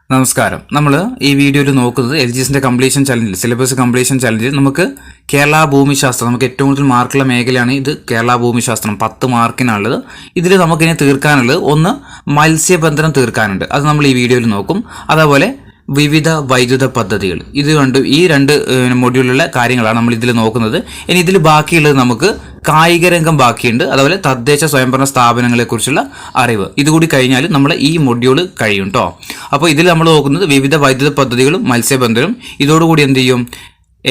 നമസ്കാരം. നമ്മൾ ഈ വീഡിയോയിൽ നോക്കുന്നത് LGSന്റെ കംപ്ലീഷൻ ചലഞ്ചിൽ സിലബസ് കംപ്ലീഷൻ ചലഞ്ചിൽ നമുക്ക് കേരള ഭൂമിശാസ്ത്രം നമുക്ക് ഏറ്റവും കൂടുതൽ മാർക്കുള്ള മേഖലയാണ് ഇത്. കേരള ഭൂമിശാസ്ത്രം 10 മാർക്കിനുള്ളത്. ഇതിൽ നമുക്കിനി തീർക്കാനുള്ളത് ഒന്ന് മത്സ്യബന്ധനം തീർക്കാനുണ്ട്, അത് നമ്മൾ ഈ വീഡിയോയിൽ നോക്കും. അതേപോലെ വിവിധ വൈദ്യുത പദ്ധതികൾ, ഈ രണ്ട് മൊഡ്യൂളിലുള്ള കാര്യങ്ങളാണ് നമ്മൾ ഇതിൽ നോക്കുന്നത്. ഇനി ഇതിൽ ബാക്കിയുള്ളത് നമുക്ക് കായിക രംഗം ബാക്കിയുണ്ട്, അതുപോലെ തദ്ദേശ സ്വയംഭരണ സ്ഥാപനങ്ങളെക്കുറിച്ചുള്ള അറിവ്. ഇതുകൂടി കഴിഞ്ഞാൽ നമ്മൾ ഈ മൊഡ്യൂൾ കഴിയും കേട്ടോ. അപ്പോൾ ഇതിൽ നമ്മൾ നോക്കുന്നത് വിവിധ വൈദ്യുത പദ്ധതികളും മത്സ്യബന്ധനവും. ഇതോടുകൂടി എന്ത് ചെയ്യും,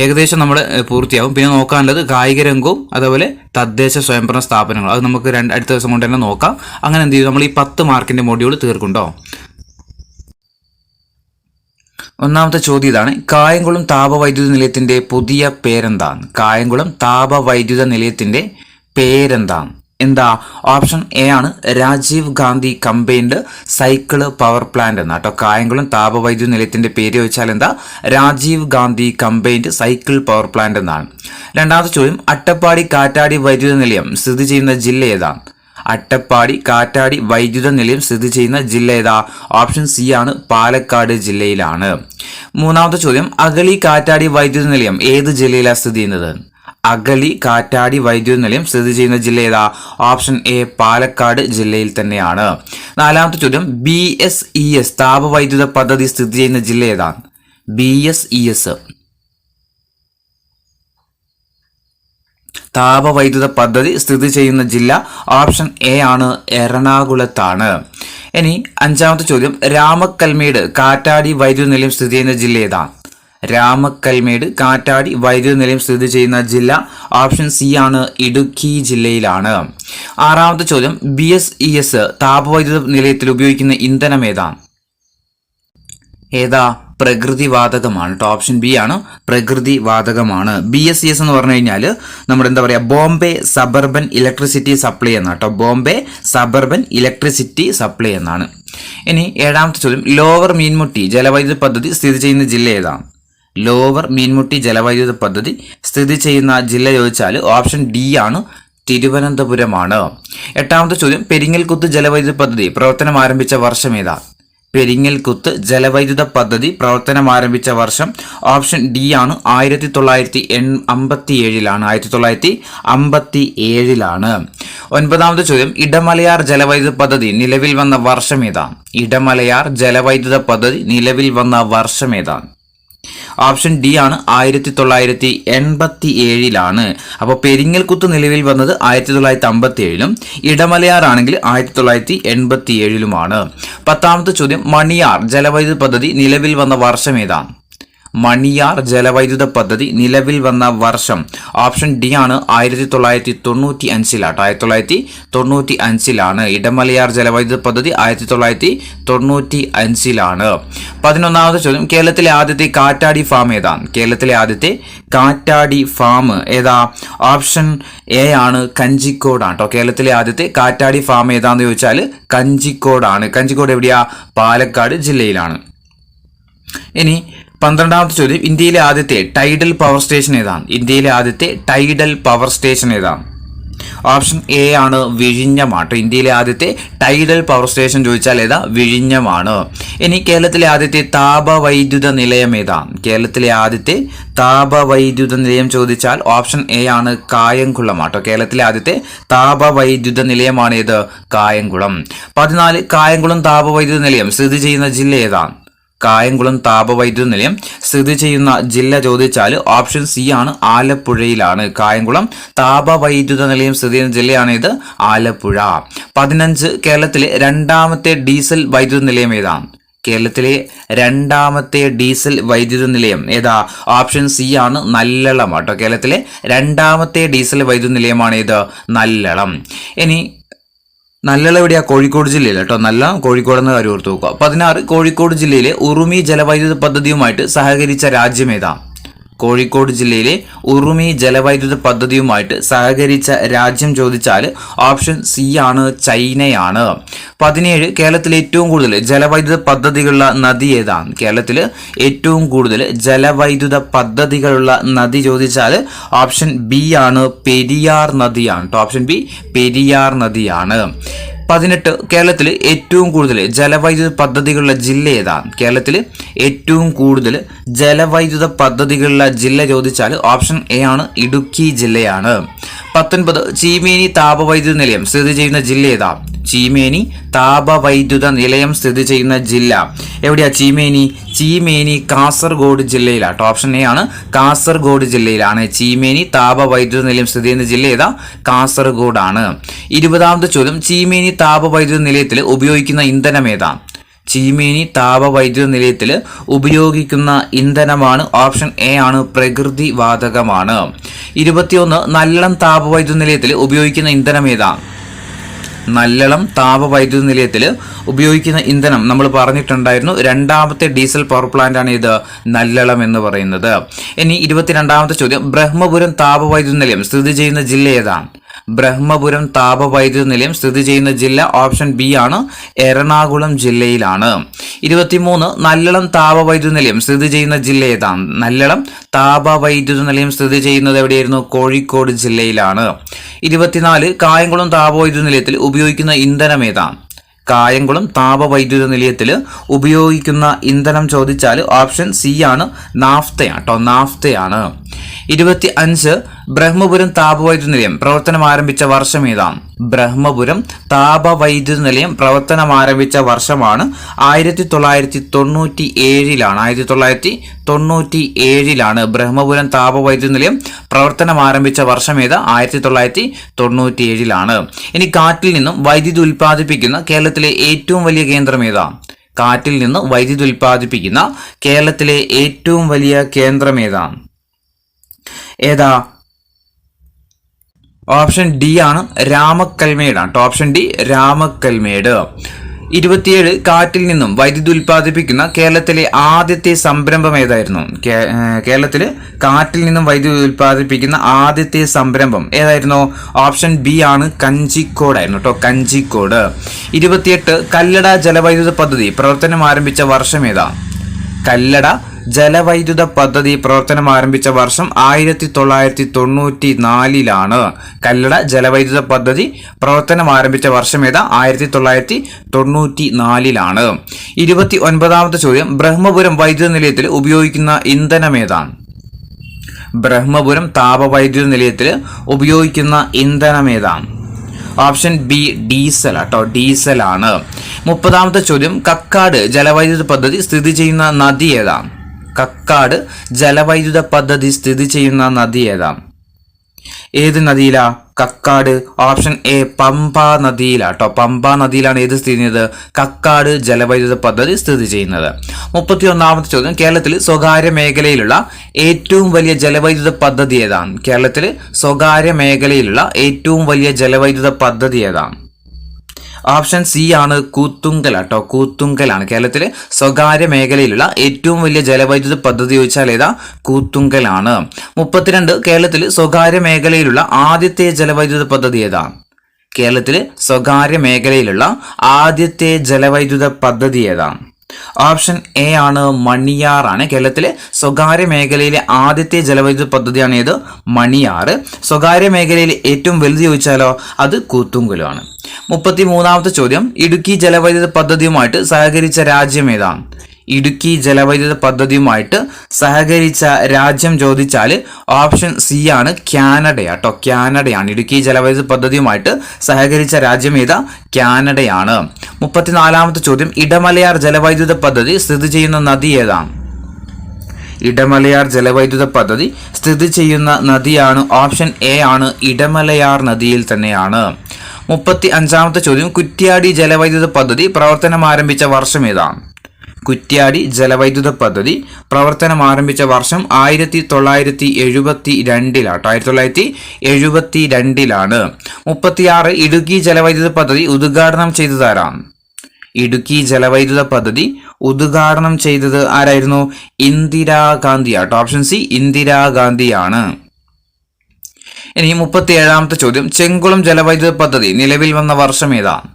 ഏകദേശം നമ്മൾ പൂർത്തിയാവും. പിന്നെ നോക്കാനുള്ളത് കായിക രംഗവും അതുപോലെ തദ്ദേശ സ്വയംഭരണ സ്ഥാപനങ്ങൾ, അത് നമുക്ക് അടുത്ത ദിവസം കൊണ്ട് തന്നെ നോക്കാം. അങ്ങനെ എന്ത് ചെയ്യും, നമ്മൾ ഈ 10 മാർക്കിൻ്റെ മൊഡ്യൂൾ തീർക്കുണ്ടോ. ഒന്നാമത്തെ ചോദ്യം ഇതാണ്: കായംകുളം താപവൈദ്യുത നിലയത്തിന്റെ പുതിയ പേരെന്താണ്? കായംകുളം താപവൈദ്യുത നിലയത്തിന്റെ പേരെന്താണ്? എന്താ? ഓപ്ഷൻ എ ആണ് Rajiv Gandhi combined cycle power plant എന്നാ കേട്ടോ. കായംകുളം താപവൈദ്യുത നിലയത്തിന്റെ പേര് ചോദിച്ചാൽ എന്താ? Rajiv Gandhi combined cycle power plant എന്നാണ്. രണ്ടാമത്തെ ചോദ്യം: അട്ടപ്പാടി കാറ്റാടി വൈദ്യുത നിലയം സ്ഥിതി ചെയ്യുന്ന ജില്ല ഏതാണ്? അട്ടപ്പാടി കാറ്റാടി വൈദ്യുത നിലയം സ്ഥിതി ചെയ്യുന്ന ജില്ല ഏതാ? ഓപ്ഷൻ സി ആണ് പാലക്കാട് ജില്ലയിലാണ്. മൂന്നാമത്തെ ചോദ്യം: അഗളി കാറ്റാടി വൈദ്യുത നിലയം ഏത് ജില്ലയിലാണ് സ്ഥിതി ചെയ്യുന്നത്? അഗളി കാറ്റാടി വൈദ്യുത നിലയം സ്ഥിതി ചെയ്യുന്ന ജില്ല ഏതാ? ഓപ്ഷൻ എ പാലക്കാട് ജില്ലയിൽ തന്നെയാണ്. നാലാമത്തെ ചോദ്യം: BSES താപവൈദ്യുത പദ്ധതി സ്ഥിതി ചെയ്യുന്ന ജില്ല ഏതാണ്? BSES താപവൈദ്യുത പദ്ധതി സ്ഥിതി ചെയ്യുന്ന ജില്ല ഓപ്ഷൻ എ ആണ് എറണാകുളത്താണ്. ഇനി അഞ്ചാമത്തെ ചോദ്യം: രാമക്കൽമേട് കാറ്റാടി വൈദ്യുത നിലയം സ്ഥിതി ചെയ്യുന്ന ജില്ല ഏതാണ്? രാമക്കൽമേട് കാറ്റാടി വൈദ്യുത നിലയം സ്ഥിതി ചെയ്യുന്ന ജില്ല ഓപ്ഷൻ സി ആണ് ഇടുക്കി ജില്ലയിലാണ്. ആറാമത്തെ ചോദ്യം: BSES താപവൈദ്യുത നിലയത്തിൽ ഉപയോഗിക്കുന്ന ഇന്ധനം ഏതാണ്? ഏതാ? പ്രകൃതിവാതകമാണ് കേട്ടോ. ഓപ്ഷൻ ബി ആണ് പ്രകൃതിവാതകമാണ്. BSES എന്ന് പറഞ്ഞു കഴിഞ്ഞാൽ നമ്മുടെ എന്താ പറയുക, ബോംബെ സബർബൻ ഇലക്ട്രിസിറ്റി സപ്ലൈ എന്നാണ് കേട്ടോ. ബോംബെ സബർബൻ ഇലക്ട്രിസിറ്റി സപ്ലൈ എന്നാണ്. ഇനി ഏഴാമത്തെ ചോദ്യം: ലോവർ മീൻമുട്ടി ജലവൈദ്യുത പദ്ധതി സ്ഥിതി ചെയ്യുന്ന ജില്ല ഏതാണ്? ലോവർ മീൻമുട്ടി ജലവൈദ്യുത പദ്ധതി സ്ഥിതി ചെയ്യുന്ന ജില്ല ചോദിച്ചാൽ ഓപ്ഷൻ ഡി ആണ് തിരുവനന്തപുരമാണ്. എട്ടാമത്തെ ചോദ്യം: പെരിങ്ങൽകുത്ത് ജലവൈദ്യുത പദ്ധതി പ്രവർത്തനം ആരംഭിച്ച വർഷം ഏതാ? പെരിങ്ങൽകുത്ത് ജലവൈദ്യുത പദ്ധതി പ്രവർത്തനം ആരംഭിച്ച വർഷം ഓപ്ഷൻ ഡി ആണ് 1957ലാണ്. 1957ലാണ്. ഒൻപതാമത്തെ ചോദ്യം: ഇടമലയാർ ജലവൈദ്യുത പദ്ധതി നിലവിൽ വന്ന വർഷം ഏതാണ്? ഇടമലയാർ ജലവൈദ്യുത പദ്ധതി നിലവിൽ വന്ന വർഷം ഏതാണ്? ഓപ്ഷൻ ഡി ആണ് 1987ലാണ്. അപ്പോൾ പെരിങ്ങൽകുത്ത് നിലവിൽ വന്നത് 1957ലും ഇടമലയാർ ആണെങ്കിൽ 1987ലുമാണ്. പത്താമത്തെ ചോദ്യം: മണിയാർ ജലവൈദ്യുത പദ്ധതി നിലവിൽ വന്ന വർഷം ഏതാണ്? മണിയാർ ജലവൈദ്യുത പദ്ധതി നിലവിൽ വന്ന വർഷം ഓപ്ഷൻ ഡി ആണ് 1995ലാട്ടോ. 1995ലാണ്. ഇടമലയാർ ജലവൈദ്യുത പദ്ധതി 1995ലാണ്. 11ാമത്തെ ചോദ്യം: കേരളത്തിലെ ആദ്യത്തെ കാറ്റാടി ഫാം ഏതാണ്? കേരളത്തിലെ ആദ്യത്തെ കാറ്റാടി ഫാം ഏതാ? ഓപ്ഷൻ എ ആണ് കഞ്ചിക്കോടാണ് കേട്ടോ. കേരളത്തിലെ ആദ്യത്തെ കാറ്റാടി ഫാം ഏതാന്ന് ചോദിച്ചാൽ കഞ്ചിക്കോടാണ്. കഞ്ചിക്കോട് എവിടെയാ? പാലക്കാട് ജില്ലയിലാണ്. ഇനി 12ാമത്തെ ചോദ്യം: ഇന്ത്യയിലെ ആദ്യത്തെ ടൈഡൽ പവർ സ്റ്റേഷൻ ഏതാണ്? ഇന്ത്യയിലെ ആദ്യത്തെ ടൈഡൽ പവർ സ്റ്റേഷൻ ഏതാണ്? ഓപ്ഷൻ എ ആണ് വിഴിഞ്ഞമാണ്. ഇന്ത്യയിലെ ആദ്യത്തെ ടൈഡൽ പവർ സ്റ്റേഷൻ ചോദിച്ചാൽ ഏതാ? വിഴിഞ്ഞമാണ്. ഇനി കേരളത്തിലെ ആദ്യത്തെ താപവൈദ്യുത നിലയം ഏതാണ്? കേരളത്തിലെ ആദ്യത്തെ താപവൈദ്യുത നിലയം ചോദിച്ചാൽ ഓപ്ഷൻ എ ആണ് കായംകുളം ആട്ടോ. കേരളത്തിലെ ആദ്യത്തെ താപവൈദ്യുത നിലയമാണ് ഏത്? കായംകുളം. 14 കായംകുളം താപവൈദ്യുത നിലയം സ്ഥിതി ചെയ്യുന്ന ജില്ല ഏതാണ്? കായംകുളം താപവൈദ്യുത നിലയം സ്ഥിതി ചെയ്യുന്ന ജില്ല ചോദിച്ചാൽ ഓപ്ഷൻ സി ആണ് ആലപ്പുഴയിലാണ്. കായംകുളം താപവൈദ്യുത നിലയം സ്ഥിതി ചെയ്യുന്ന ജില്ലയാണ് ഇത് ആലപ്പുഴ. 15 കേരളത്തിലെ രണ്ടാമത്തെ ഡീസൽ വൈദ്യുത നിലയം ഏതാണ്? കേരളത്തിലെ രണ്ടാമത്തെ ഡീസൽ വൈദ്യുത നിലയം ഏതാ? ഓപ്ഷൻ സി ആണ് നല്ലളം കേട്ടോ. കേരളത്തിലെ രണ്ടാമത്തെ ഡീസൽ വൈദ്യുത നിലയമാണ് ഇത് നല്ലളം. ഇനി നല്ലളം എവിടെയാ? കോഴിക്കോട് ജില്ലയിൽ കേട്ടോ. നല്ല കോഴിക്കോടെന്ന് കാര്യം ഓർത്ത് നോക്കുക. 16 കോഴിക്കോട് ജില്ലയിലെ ഉറുമി ജലവൈദ്യുത പദ്ധതിയുമായിട്ട് സഹകരിച്ച രാജ്യം ഏതാ? കോഴിക്കോട് ജില്ലയിലെ ഉറുമി ജലവൈദ്യുത പദ്ധതിയുമായിട്ട് സഹകരിച്ച രാജ്യം ചോദിച്ചാൽ ഓപ്ഷൻ സി ആണ് ചൈനയാണ്. 17 കേരളത്തിലെ ഏറ്റവും കൂടുതൽ ജലവൈദ്യുത പദ്ധതികളുള്ള നദി ഏതാണ്? കേരളത്തിൽ ഏറ്റവും കൂടുതൽ ജലവൈദ്യുത പദ്ധതികളുള്ള നദി ചോദിച്ചാൽ ഓപ്ഷൻ ബി ആണ് പെരിയാർ നദിയാണ്. ഓപ്ഷൻ ബി പെരിയാർ നദിയാണ്. 18 കേരളത്തിൽ ഏറ്റവും കൂടുതൽ ജലവൈദ്യുത പദ്ധതികളുള്ള ജില്ല ഏതാണ്? കേരളത്തിൽ ഏറ്റവും കൂടുതൽ ജലവൈദ്യുത പദ്ധതികളുള്ള ജില്ല ചോദിച്ചാൽ ഓപ്ഷൻ എ ആണ്, ഇടുക്കി ജില്ലയാണ്. 19 ചീമേനി താപവൈദ്യുത നിലയം സ്ഥിതി ചെയ്യുന്ന ജില്ല ഏതാ? ചീമേനി താപവൈദ്യുത നിലയം സ്ഥിതി ചെയ്യുന്ന ജില്ല എവിടെയാ? ചീമേനി കാസർഗോഡ് ജില്ലയിലാട്ടോ. ഓപ്ഷൻ എ ആണ്, കാസർഗോഡ് ജില്ലയിലാണ് ചീമേനി താപവൈദ്യുത നിലയം സ്ഥിതി ചെയ്യുന്ന ജില്ല ഏതാ? കാസർഗോഡ് ആണ്. 20ാമത്തെ ചോദ്യം, ചീമേനി താപവൈദ്യുത നിലയത്തിൽ ഉപയോഗിക്കുന്ന ഇന്ധനം ഏതാ? ചീമേനി താപവൈദ്യുത നിലയത്തിൽ ഉപയോഗിക്കുന്ന ഇന്ധനമാണ് ഓപ്ഷൻ എ ആണ്, പ്രകൃതി വാതകമാണ്. 21 നല്ലളം താപവൈദ്യുത നിലയത്തിൽ ഉപയോഗിക്കുന്ന ഇന്ധനം ഏതാ? നല്ലളം താപവൈദ്യുത നിലയത്തിൽ ഉപയോഗിക്കുന്ന ഇന്ധനം നമ്മൾ പറഞ്ഞിട്ടുണ്ടായിരുന്നു, രണ്ടാമത്തെ ഡീസൽ പവർ പ്ലാന്റ് ആണ് ഇത് നല്ലളം എന്ന് പറയുന്നത്. ഇനി 22ാമത്തെ ചോദ്യം, ബ്രഹ്മപുരം താപവൈദ്യുത നിലയം സ്ഥിതി ചെയ്യുന്ന ജില്ല ഏതാണ്? ബ്രഹ്മപുരം താപവൈദ്യുത നിലയം സ്ഥിതി ചെയ്യുന്ന ജില്ല ഓപ്ഷൻ ബി ആണ്, എറണാകുളം ജില്ലയിലാണ്. 23 നല്ലളം താപവൈദ്യുത നിലയം സ്ഥിതി ചെയ്യുന്ന ജില്ല ഏതാണ്? നല്ലളം താപവൈദ്യുത നിലയം സ്ഥിതി ചെയ്യുന്നത് എവിടെയായിരുന്നു? കോഴിക്കോട് ജില്ലയിലാണ്. 24 കായംകുളം താപവൈദ്യുത നിലയത്തിൽ ഉപയോഗിക്കുന്ന ഇന്ധനം ഏതാണ്? കായംകുളം താപവൈദ്യുത നിലയത്തിൽ ഉപയോഗിക്കുന്ന ഇന്ധനം ചോദിച്ചാൽ ഓപ്ഷൻ സി ആണ്, നാഫ്തയാണ് കേട്ടോ, നാഫ്തയാണ്. 25 ബ്രഹ്മപുരം താപവൈദ്യുത നിലയം പ്രവർത്തനം ആരംഭിച്ച വർഷം ഏതാണ്? ബ്രഹ്മപുരം താപവൈദ്യുത നിലയം പ്രവർത്തനം ആരംഭിച്ച വർഷമാണ് 1997ലാണ്. 1997ലാണ് ബ്രഹ്മപുരം താപവൈദ്യുത നിലയം പ്രവർത്തനം ആരംഭിച്ച വർഷം ഏതാ? 1997ലാണ്. ഇനി കാറ്റിൽ നിന്നും വൈദ്യുതി ഉൽപ്പാദിപ്പിക്കുന്ന കേരളത്തിലെ ഏറ്റവും വലിയ കേന്ദ്രം ഏതാ? കാറ്റിൽ നിന്ന് വൈദ്യുതി ഉൽപ്പാദിപ്പിക്കുന്ന കേരളത്തിലെ ഏറ്റവും വലിയ കേന്ദ്രം ഏതാണ്? ഏതാ? ഓപ്ഷൻ ഡി ആണ്, രാമക്കൽമേടാണ്. Option D, Ramakkalmedu. 27 കാറ്റിൽ നിന്നും വൈദ്യുതി ഉൽപ്പാദിപ്പിക്കുന്ന കേരളത്തിലെ ആദ്യത്തെ സംരംഭം ഏതായിരുന്നു? കേരളത്തിൽ കാറ്റിൽ നിന്നും വൈദ്യുതി ഉൽപ്പാദിപ്പിക്കുന്ന ആദ്യത്തെ സംരംഭം ഏതായിരുന്നു? ഓപ്ഷൻ ബി ആണ്, കഞ്ചിക്കോടായിരുന്നു കേട്ടോ, കഞ്ചിക്കോട്. 28 കല്ലട ജലവൈദ്യുത പദ്ധതി പ്രവർത്തനം ആരംഭിച്ച വർഷം ഏതാ? കല്ലട ജലവൈദ്യുത പദ്ധതി പ്രവർത്തനം ആരംഭിച്ച വർഷം 1994ലാണ്. കല്ലട ജലവൈദ്യുത പദ്ധതി പ്രവർത്തനം ആരംഭിച്ച വർഷം ഏതാ? 1994ലാണ്. 29ാമത്തെ ചോദ്യം, ബ്രഹ്മപുരം വൈദ്യുത നിലയത്തിൽ ഉപയോഗിക്കുന്ന ഇന്ധനം ഏതാണ്? ബ്രഹ്മപുരം താപവൈദ്യുത നിലയത്തിൽ ഉപയോഗിക്കുന്ന ഇന്ധനം ഏതാണ്? ഓപ്ഷൻ ബി, ഡീസൽ ആട്ടോ, ഡീസലാണ്. 30ാമത്തെ ചോദ്യം, കക്കാട് ജലവൈദ്യുത പദ്ധതി സ്ഥിതി ചെയ്യുന്ന നദി ഏതാണ്? കക്കാട് ജലവൈദ്യുത പദ്ധതി സ്ഥിതി ചെയ്യുന്ന നദി ഏതാണ്? ഏത് നദിയിലാ? കക്കാട്. ഓപ്ഷൻ എ, പമ്പ നദിയിലാട്ടോ, പമ്പ നദിയിലാണ് ഏത് സ്ഥിതി ചെയ്യുന്നത്? കക്കാട് ജലവൈദ്യുത പദ്ധതി സ്ഥിതി ചെയ്യുന്നത്. 31ാമത്തെ ചോദ്യം, കേരളത്തിൽ സ്വകാര്യ മേഖലയിലുള്ള ഏറ്റവും വലിയ ജലവൈദ്യുത പദ്ധതി ഏതാണ്? കേരളത്തിൽ സ്വകാര്യ മേഖലയിലുള്ള ഏറ്റവും വലിയ ജലവൈദ്യുത പദ്ധതി ഏതാണ്? ഓപ്ഷൻ സി ആണ്, കൂത്തുങ്കൽ ആട്ടോ, കൂത്തുങ്കലാണ് കേരളത്തിലെ സ്വകാര്യ മേഖലയിലുള്ള ഏറ്റവും വലിയ ജലവൈദ്യുത പദ്ധതി ചോദിച്ചാൽ ഏതാ? കൂത്തുങ്കലാണ്. 32 കേരളത്തിൽ സ്വകാര്യ മേഖലയിലുള്ള ആദ്യത്തെ ജലവൈദ്യുത പദ്ധതി ഏതാണ്? കേരളത്തിലെ സ്വകാര്യ മേഖലയിലുള്ള ആദ്യത്തെ ജലവൈദ്യുത പദ്ധതി ഏതാണ്? ഓപ്ഷൻ എ ആണ്, മണിയാർ ആണ്. കേരളത്തിലെ സ്വകാര്യ മേഖലയിലെ ആദ്യത്തെ ജലവൈദ്യുത പദ്ധതിയാണ് ഏത്? മണിയാർ. സ്വകാര്യ മേഖലയിലെ ഏറ്റവും വലുത് ചോദിച്ചാലോ അത് കൂത്തുങ്കലാണ്. 33ാമത്തെ ചോദ്യം, ഇടുക്കി ജലവൈദ്യുത പദ്ധതിയുമായിട്ട് സഹകരിച്ച രാജ്യം ഏതാണ്? ഇടുക്കി ജലവൈദ്യുത പദ്ധതിയുമായിട്ട് സഹകരിച്ച രാജ്യം ചോദിച്ചാൽ ഓപ്ഷൻ സി ആണ്, കാനഡയാട്ടോ, കാനഡയാണ്. ഇടുക്കി ജലവൈദ്യുത പദ്ധതിയുമായിട്ട് സഹകരിച്ച രാജ്യം ഏതാ? കാനഡയാണ്. 34ാമത്തെ ചോദ്യം, ഇടമലയാർ ജലവൈദ്യുത പദ്ധതി സ്ഥിതി ചെയ്യുന്ന നദി ഏതാണ്? ഇടമലയാർ ജലവൈദ്യുത പദ്ധതി സ്ഥിതി ചെയ്യുന്ന നദിയാണ് ഓപ്ഷൻ എ ആണ്, ഇടമലയാർ നദിയിൽ തന്നെയാണ്. 35ാമത്തെ ചോദ്യം, കുറ്റ്യാടി ജലവൈദ്യുത പദ്ധതി പ്രവർത്തനം ആരംഭിച്ച വർഷം ഏതാണ്? കുറ്റ്യാടി ജലവൈദ്യുത പദ്ധതി പ്രവർത്തനം ആരംഭിച്ച വർഷം 1972ലാട്ടോ, 1972ലാണ്. 36 ഇടുക്കി ജലവൈദ്യുത പദ്ധതി ഉദ്ഘാടനം ചെയ്തതാരാണ്? ഇടുക്കി ജലവൈദ്യുത പദ്ധതി ഉദ്ഘാടനം ചെയ്തത് ആരായിരുന്നു? ഇന്ദിരാഗാന്ധി ആട്ടോ, ഓപ്ഷൻ സി, ഇന്ദിരാഗാന്ധിയാണ്. ഇനി 37ാമത്തെ ചോദ്യം, ചെങ്കുളം ജലവൈദ്യുത പദ്ധതി നിലവിൽ വന്ന വർഷം ഏതാണ്?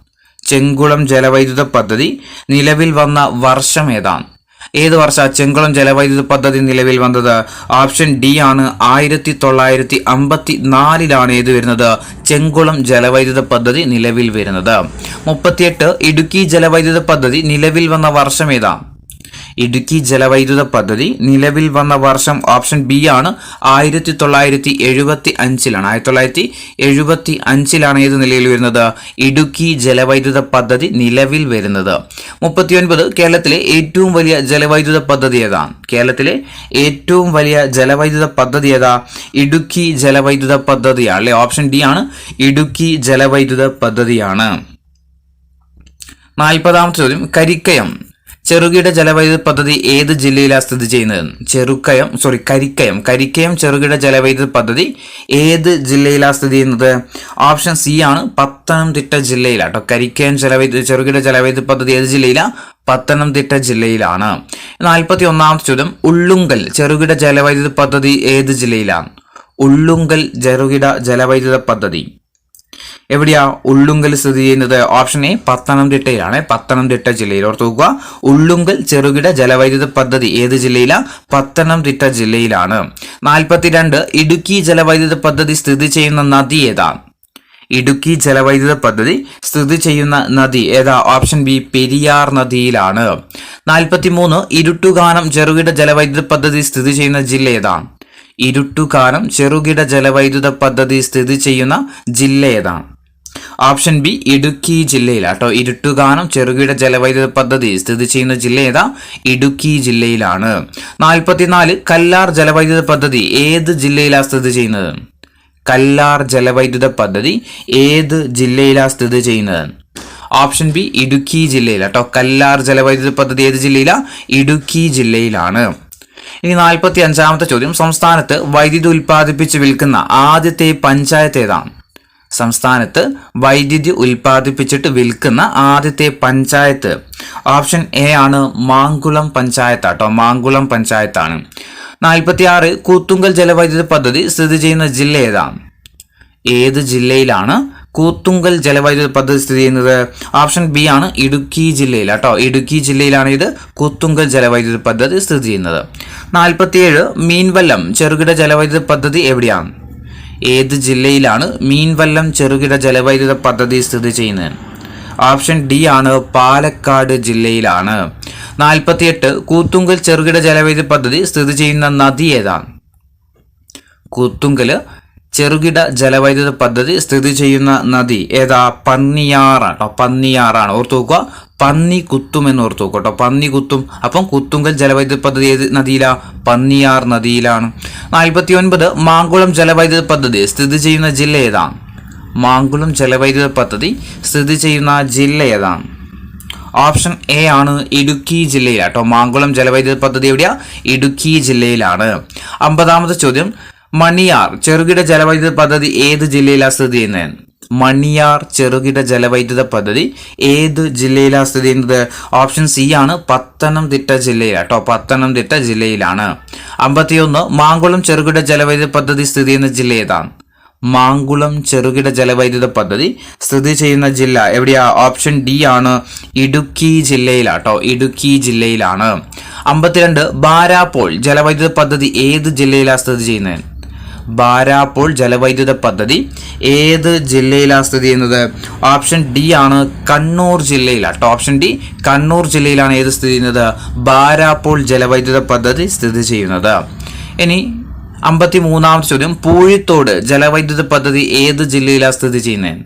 ചെങ്കുളം ജലവൈദ്യുത പദ്ധതി നിലവിൽ വന്ന വർഷം ഏതാണ്? ഏത് വർഷ ചെങ്കുളം ജലവൈദ്യുത പദ്ധതി നിലവിൽ വന്നത്? ഓപ്ഷൻ ഡി ആണ് 1954 ഏത് വരുന്നത്? ചെങ്കുളം ജലവൈദ്യുത പദ്ധതി നിലവിൽ വരുന്നത്. 38 ഇടുക്കി ജലവൈദ്യുത പദ്ധതി നിലവിൽ വന്ന വർഷം ഏതാ? ഇടുക്കി ജലവൈദ്യുത പദ്ധതി നിലവിൽ വന്ന വർഷം ഓപ്ഷൻ ബി ആണ് 1975. 1975 ഏത് നിലയിൽ വരുന്നത്? ഇടുക്കി ജലവൈദ്യുത പദ്ധതി നിലവിൽ വരുന്നത്. 39 കേരളത്തിലെ ഏറ്റവും വലിയ ജലവൈദ്യുത പദ്ധതി ഏതാണ്? കേരളത്തിലെ ഏറ്റവും വലിയ ജലവൈദ്യുത പദ്ധതി ഏതാ? ഇടുക്കി ജലവൈദ്യുത പദ്ധതിയാണ് അല്ലെ. ഓപ്ഷൻ ഡി ആണ് ഇടുക്കി ജലവൈദ്യുത പദ്ധതിയാണ്. 40ാമത്തെ ചോദ്യം, കരിക്കയം ചെറുകിട ജലവൈദ്യുത പദ്ധതി ഏത് ജില്ലയിലാണ് സ്ഥിതി ചെയ്യുന്നത്? കരിക്കയം ചെറുകിട ജലവൈദ്യുത പദ്ധതി ഏത് ജില്ലയിലാണ് സ്ഥിതി ചെയ്യുന്നത്? ഓപ്ഷൻ സി ആണ് പത്തനംതിട്ട ജില്ലയിലാട്ടോ. കരിക്കയം ചെറുകിട ജലവൈദ്യുത പദ്ധതി ഏത് ജില്ലയിലാണ്? പത്തനംതിട്ട ജില്ലയിലാണ്. 41ാമത്തെ ചോദ്യം, ഉള്ളുങ്കൽ ചെറുകിട ജലവൈദ്യുത പദ്ധതി ഏത് ജില്ലയിലാണ്? ഉള്ളുങ്കൽ ചെറുകിട ജലവൈദ്യുത പദ്ധതി എവിടെയാ ഉള്ളുങ്കൽ സ്ഥിതി ചെയ്യുന്നത്? Option A പത്തനംതിട്ടയിലാണ്. പത്തനംതിട്ട ജില്ലയിൽ ഓർത്ത് നോക്കുക. ഉള്ളുങ്കൽ ചെറുകിട ജലവൈദ്യുത പദ്ധതി ഏത് ജില്ലയിലാണ്? പത്തനംതിട്ട ജില്ലയിലാണ്. 42 ഇടുക്കി ജലവൈദ്യുത പദ്ധതി സ്ഥിതി ചെയ്യുന്ന നദി ഏതാണ്? ഇടുക്കി ജലവൈദ്യുത പദ്ധതി സ്ഥിതി ചെയ്യുന്ന നദി ഏതാ? ഓപ്ഷൻ ബി പെരിയാർ നദിയിലാണ്. 43 ഇരുട്ടുകാനം ചെറുകിട ജലവൈദ്യുത പദ്ധതി സ്ഥിതി ചെയ്യുന്ന ജില്ല ഏതാണ്? ഇരുട്ടുകാനം ചെറുകിട ജലവൈദ്യുത പദ്ധതി സ്ഥിതി ചെയ്യുന്ന ജില്ല ഏതാണ്? ഓപ്ഷൻ ബി ഇടുക്കി ജില്ലയിലാട്ടോ. ഇരുട്ടുകാനം ചെറുകിട ജലവൈദ്യുത പദ്ധതി സ്ഥിതി ചെയ്യുന്ന ജില്ല ഏതാ? ഇടുക്കി ജില്ലയിലാണ്. 44 കല്ലാർ ജലവൈദ്യുത പദ്ധതി ഏത് ജില്ലയിലാണ് സ്ഥിതി ചെയ്യുന്നത്? കല്ലാർ ജലവൈദ്യുത പദ്ധതി ഏത് ജില്ലയിലാണ് സ്ഥിതി ചെയ്യുന്നത്? ഓപ്ഷൻ ബി ഇടുക്കി ജില്ലയിലാട്ടോ. കല്ലാർ ജലവൈദ്യുത പദ്ധതി ഏത് ജില്ലയിലാണ്? ഇടുക്കി ജില്ലയിലാണ്. ഇനി 45ാമത്തെ ചോദ്യം, സംസ്ഥാനത്ത് വൈദ്യുതി ഉൽപ്പാദിപ്പിച്ച് വിൽക്കുന്ന ആദ്യത്തെ പഞ്ചായത്ത് ഏതാണ്? സംസ്ഥാനത്ത് വൈദ്യുതി ഉൽപ്പാദിപ്പിച്ചിട്ട് വിൽക്കുന്ന ആദ്യത്തെ പഞ്ചായത്ത് ഓപ്ഷൻ എ ആണ് മാങ്കുളം പഞ്ചായത്താട്ടോ. മാങ്കുളം പഞ്ചായത്താണ്. 46 കൂത്തുങ്കൽ ജലവൈദ്യുത പദ്ധതി സ്ഥിതി ചെയ്യുന്ന ജില്ല ഏതാണ്? ഏത് ജില്ലയിലാണ് കൂത്തുങ്കൽ ജലവൈദ്യുത പദ്ധതി സ്ഥിതി ചെയ്യുന്നത്? ഓപ്ഷൻ ബി ആണ് ഇടുക്കി ജില്ലയിലാട്ടോ. ഇടുക്കി ജില്ലയിലാണ് ഇത് കൂത്തുങ്കൽ ജലവൈദ്യുത പദ്ധതി സ്ഥിതി ചെയ്യുന്നത്. 47 മീൻവല്ലം ചെറുകിട ജലവൈദ്യുത പദ്ധതി എവിടെയാണ്? ഏത് ജില്ലയിലാണ് മീൻവല്ലം ചെറുകിട ജലവൈദ്യുത പദ്ധതി സ്ഥിതി ചെയ്യുന്നത്? ഓപ്ഷൻ ഡി ആണ് പാലക്കാട് ജില്ലയിലാണ്. 48 കൂത്തുങ്കൽ ചെറുകിട ജലവൈദ്യുത പദ്ധതി സ്ഥിതി ചെയ്യുന്ന നദി ഏതാണ്? കൂത്തുങ്കൽ ചെറുകിട ജലവൈദ്യുത പദ്ധതി സ്ഥിതി ചെയ്യുന്ന നദി ഏതാ? പന്നിയാറാണ്. പന്നിയാറാണ്. ഓർത്തു നോക്കുക. പന്നികുത്തും എന്ന് ഓർത്തു നോക്കുക കേട്ടോ. പന്നികുത്തും. അപ്പം കുത്തുങ്കൽ ജലവൈദ്യുത പദ്ധതി ഏത് നദിയിലാ? പന്നിയാർ നദിയിലാണ്. 49 മാങ്കുളം ജലവൈദ്യുത പദ്ധതി സ്ഥിതി ചെയ്യുന്ന ജില്ല ഏതാണ്? മാങ്കുളം ജലവൈദ്യുത പദ്ധതി സ്ഥിതി ചെയ്യുന്ന ജില്ല ഏതാണ്? ഓപ്ഷൻ എ ആണ് ഇടുക്കി ജില്ലയിലാട്ടോ. മാങ്കുളം ജലവൈദ്യുത പദ്ധതി എവിടെയാ? ഇടുക്കി ജില്ലയിലാണ്. 50ാമത്തെ ചോദ്യം, മണിയാർ ചെറുകിട ജലവൈദ്യുത പദ്ധതി ഏത് ജില്ലയിലാണ് സ്ഥിതി ചെയ്യുന്നത്? മണിയാർ ചെറുകിട ജലവൈദ്യുത പദ്ധതി ഏത് ജില്ലയിലാണ് സ്ഥിതി ചെയ്യുന്നത്? ഓപ്ഷൻ സി ആണ് പത്തനംതിട്ട ജില്ലയിലാട്ടോ. പത്തനംതിട്ട ജില്ലയിലാണ്. 51 മാങ്കുളം ചെറുകിട ജലവൈദ്യുത പദ്ധതി സ്ഥിതി ചെയ്യുന്ന ജില്ല ഏതാണ്? മാങ്കുളം ചെറുകിട ജലവൈദ്യുത പദ്ധതി സ്ഥിതി ചെയ്യുന്ന ജില്ല എവിടെയാ? ഓപ്ഷൻ ഡി ആണ് ഇടുക്കി ജില്ലയിലാട്ടോ. ഇടുക്കി ജില്ലയിലാണ്. 52 ബാരാപ്പോൾ ജലവൈദ്യുത പദ്ധതി ഏത് ജില്ലയിലാണ് സ്ഥിതി ചെയ്യുന്നത്? ബാരാപ്പോൾ ജലവൈദ്യുത പദ്ധതി ഏത് ജില്ലയിലാണ് സ്ഥിതി ചെയ്യുന്നത്? ഓപ്ഷൻ ഡി ആണ് കണ്ണൂർ ജില്ലയിലാട്ടോ. ഓപ്ഷൻ ഡി കണ്ണൂർ ജില്ലയിലാണ് ഏത് സ്ഥിതി ചെയ്യുന്നത്? ബാരാപ്പോൾ ജലവൈദ്യുത പദ്ധതി സ്ഥിതി ചെയ്യുന്നത്. ഇനി 53ാമത്തെ ചോദ്യം, പൂഴിത്തോട് ജലവൈദ്യുത പദ്ധതി ഏത് ജില്ലയിലാണ് സ്ഥിതി ചെയ്യുന്നത്?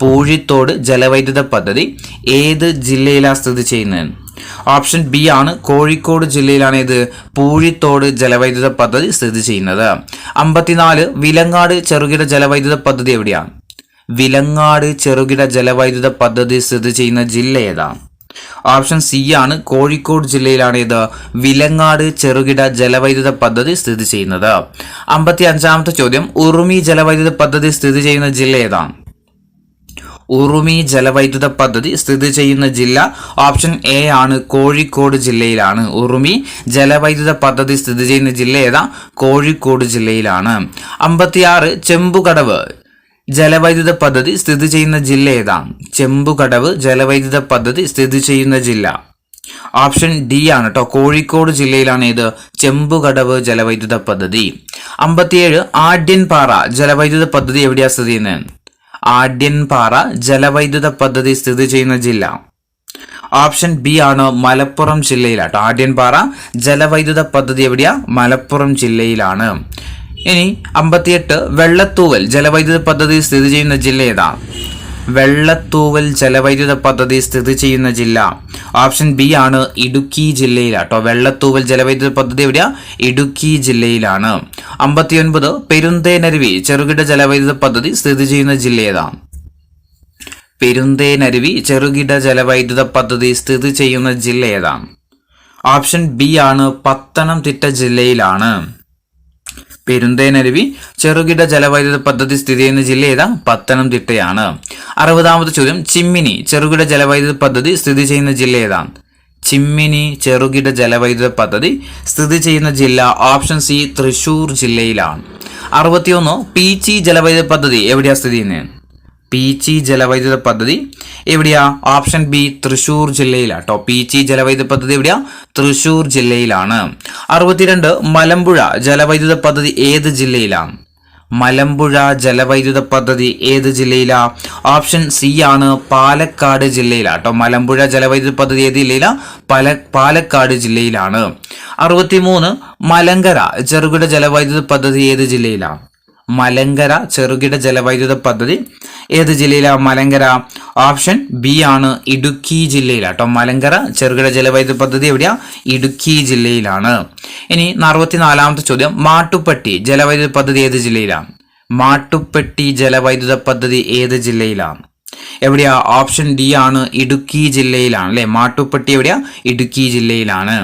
പൂഴിത്തോട് ജലവൈദ്യുത പദ്ധതി ഏത് ജില്ലയിലാണ് സ്ഥിതി ചെയ്യുന്നത്? ഓപ്ഷൻ ബി ആണ് കോഴിക്കോട് ജില്ലയിലാണ് ഇത് പൂഴിത്തോട് ജലവൈദ്യുത പദ്ധതി സ്ഥിതി ചെയ്യുന്നത്. 54 വിലങ്ങാട് ചെറുകിട ജലവൈദ്യുത പദ്ധതി എവിടെയാണ്? വിലങ്ങാട് ചെറുകിട ജലവൈദ്യുത പദ്ധതി സ്ഥിതി ചെയ്യുന്ന ജില്ല ഏതാണ്? ഓപ്ഷൻ സി ആണ് കോഴിക്കോട് ജില്ലയിലാണ് ഇത് വിലങ്ങാട് ചെറുകിട ജലവൈദ്യുത പദ്ധതി സ്ഥിതി ചെയ്യുന്നത്. 55ാമത്തെ ചോദ്യം, ഉറുമി ജലവൈദ്യുത പദ്ധതി സ്ഥിതി ചെയ്യുന്ന ജില്ല ഏതാണ്? ഉറുമി ജലവൈദ്യുത പദ്ധതി സ്ഥിതി ചെയ്യുന്ന ജില്ല ഓപ്ഷൻ എ ആണ് കോഴിക്കോട് ജില്ലയിലാണ്. ഉറുമി ജലവൈദ്യുത പദ്ധതി സ്ഥിതി ചെയ്യുന്ന ജില്ല ഏതാ? കോഴിക്കോട് ജില്ലയിലാണ്. 56 ചെമ്പുകടവ് ജലവൈദ്യുത പദ്ധതി സ്ഥിതി ചെയ്യുന്ന ജില്ല ഏതാണ്? ചെമ്പുകടവ് ജലവൈദ്യുത പദ്ധതി സ്ഥിതി ചെയ്യുന്ന ജില്ല ഓപ്ഷൻ ഡി ആണ് കേട്ടോ. കോഴിക്കോട് ജില്ലയിലാണ് ഇത് ചെമ്പുകടവ് ജലവൈദ്യുത പദ്ധതി. 57 ആഢ്യൻപാറ ജലവൈദ്യുത പദ്ധതി എവിടെയാ സ്ഥിതി ചെയ്യുന്നത്? ആഢ്യൻപാറ ജലവൈദ്യുത പദ്ധതി സ്ഥിതി ചെയ്യുന്ന ജില്ല ഓപ്ഷൻ ബി ആണ് മലപ്പുറം ജില്ലയിലാട്ടോ. ആഢ്യൻപാറ ജലവൈദ്യുത പദ്ധതി എവിടെയാ? മലപ്പുറം ജില്ലയിലാണ്. ഇനി 58 വെള്ളത്തൂവൽ ജലവൈദ്യുത പദ്ധതി സ്ഥിതി ചെയ്യുന്ന ജില്ല ഏതാ? വെള്ളത്തൂവൽ ജലവൈദ്യുത പദ്ധതി സ്ഥിതി ചെയ്യുന്ന ജില്ല ഓപ്ഷൻ ബി ആണ് ഇടുക്കി ജില്ലയിലാട്ടോ. വെള്ളത്തൂവൽ ജലവൈദ്യുത പദ്ധതി എവിടെയാ? ഇടുക്കി ജില്ലയിലാണ്. 59 പെരുന്തേനരുവി ചെറുകിട ജലവൈദ്യുത പദ്ധതി സ്ഥിതി ചെയ്യുന്ന ജില്ല ഏതാ? പെരുന്തേനരുവി ചെറുകിട ജലവൈദ്യുത പദ്ധതി സ്ഥിതി ചെയ്യുന്ന ജില്ല ഏതാണ്? ഓപ്ഷൻ ബി ആണ് പത്തനംതിട്ട ജില്ലയിലാണ്. പെരുന്തേനരുവി ചെറുകിട ജലവൈദ്യുത പദ്ധതി സ്ഥിതി ചെയ്യുന്ന ജില്ല ഏതാ? പത്തനംതിട്ടയാണ്. 60ാമത്തെ ചോദ്യം ചിമ്മിനി ചെറുകിട ജലവൈദ്യുത പദ്ധതി സ്ഥിതി ചെയ്യുന്ന ജില്ല ഏതാണ്? ചിമ്മിനി ചെറുകിട ജലവൈദ്യുത പദ്ധതി സ്ഥിതി ചെയ്യുന്ന ജില്ല ഓപ്ഷൻ സി തൃശൂർ ജില്ലയിലാണ്. 61 പീച്ചി ജലവൈദ്യുത പദ്ധതി എവിടെയാ സ്ഥിതി ചെയ്യുന്നത്? പീച്ചി ജലവൈദ്യുത പദ്ധതി എവിടെയാ? ഓപ്ഷൻ ബി തൃശൂർ ജില്ലയിലാട്ടോ. പീച്ചി ജലവൈദ്യുത പദ്ധതി എവിടെയാ? തൃശൂർ ജില്ലയിലാണ്. 62 മലമ്പുഴ ജലവൈദ്യുത പദ്ധതി ഏത് ജില്ലയിലാണ്? മലമ്പുഴ ജലവൈദ്യുത പദ്ധതി ഏത് ജില്ലയിലാ? ഓപ്ഷൻ സി ആണ് പാലക്കാട് ജില്ലയിലാട്ടോ. മലമ്പുഴ ജലവൈദ്യുത പദ്ധതി ഏത് ജില്ലയിലാ? പാലക്കാട് ജില്ലയിലാണ്. 63 മലങ്കര ചെറുകിട ജലവൈദ്യുത പദ്ധതി ഏത് ജില്ലയിലാ? മലങ്കര ചെറുകിട ജലവൈദ്യുത പദ്ധതി ഏത് ജില്ലയിലാ? മലങ്കര ഓപ്ഷൻ ബി ആണ് ഇടുക്കി ജില്ലയിലാട്ടോ. മലങ്കര ചെറുകിട ജലവൈദ്യുത പദ്ധതി എവിടെയാ? ഇടുക്കി ജില്ലയിലാണ്. ഇനി 64ാമത്തെ ചോദ്യം മാട്ടുപ്പെട്ടി ജലവൈദ്യുത പദ്ധതി ഏത് ജില്ലയിലാണ്? മാട്ടുപ്പെട്ടി ജലവൈദ്യുത പദ്ധതി ഏത് ജില്ലയിലാണ്? എവിടെയാ? ഓപ്ഷൻ ഡി ആണ് ഇടുക്കി ജില്ലയിലാണ് അല്ലെ. മാട്ടുപ്പെട്ടി എവിടെയാ? ഇടുക്കി ജില്ലയിലാണ്.